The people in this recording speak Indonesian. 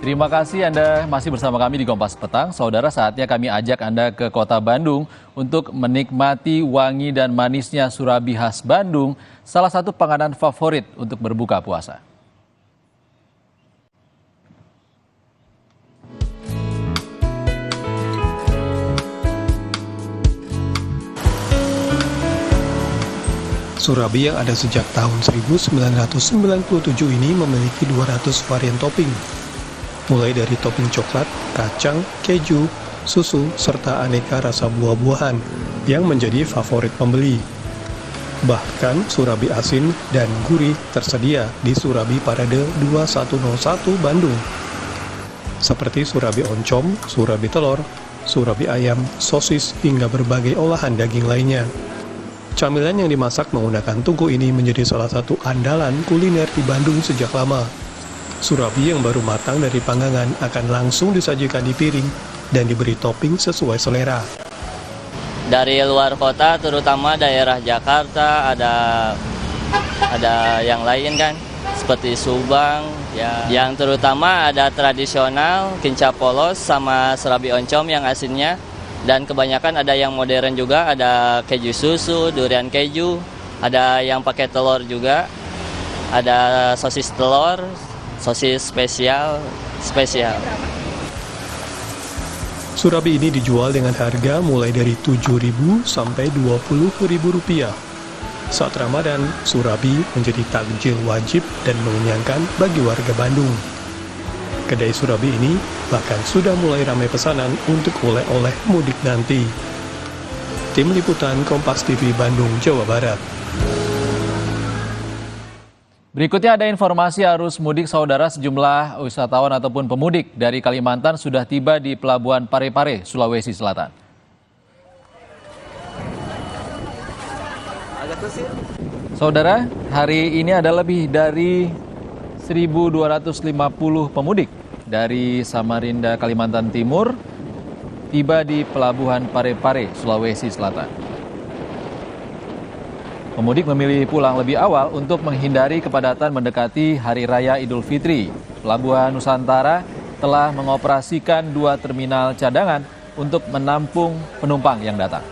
Terima kasih Anda masih bersama kami di Kompas Petang. Saudara, saatnya kami ajak Anda ke kota Bandung untuk menikmati wangi dan manisnya surabi khas Bandung, salah satu panganan favorit untuk berbuka puasa. Surabi yang ada sejak tahun 1997 ini memiliki 200 varian topping. Mulai dari topping coklat, kacang, keju, susu, serta aneka rasa buah-buahan yang menjadi favorit pembeli. Bahkan surabi asin dan gurih tersedia di Surabi Parade 2101 Bandung. Seperti surabi oncom, surabi telur, surabi ayam, sosis, hingga berbagai olahan daging lainnya. Camilan yang dimasak menggunakan tungku ini menjadi salah satu andalan kuliner di Bandung sejak lama. Surabi yang baru matang dari panggangan akan langsung disajikan di piring dan diberi topping sesuai selera. Dari luar kota, terutama daerah Jakarta, ada yang lain kan, seperti Subang, ya. Yang terutama ada tradisional, kinca polos, sama surabi oncom yang asinnya. Dan kebanyakan ada yang modern juga, ada keju susu, durian keju, ada yang pakai telur juga, ada sosis telur, sosis spesial. Surabi ini dijual dengan harga mulai dari Rp7.000 sampai Rp20.000. Saat Ramadan, surabi menjadi takjil wajib dan mengenyangkan bagi warga Bandung. Kedai surabi ini bahkan sudah mulai ramai pesanan untuk oleh-oleh mudik nanti. Tim Liputan Kompas TV Bandung, Jawa Barat. Berikutnya ada informasi arus mudik. Saudara, sejumlah wisatawan ataupun pemudik dari Kalimantan sudah tiba di Pelabuhan Parepare, Sulawesi Selatan. Saudara, hari ini ada lebih dari 1.250 pemudik dari Samarinda, Kalimantan Timur tiba di Pelabuhan Parepare, Sulawesi Selatan. Pemudik memilih pulang lebih awal untuk menghindari kepadatan mendekati Hari Raya Idul Fitri. Pelabuhan Nusantara telah mengoperasikan 2 terminal cadangan untuk menampung penumpang yang datang.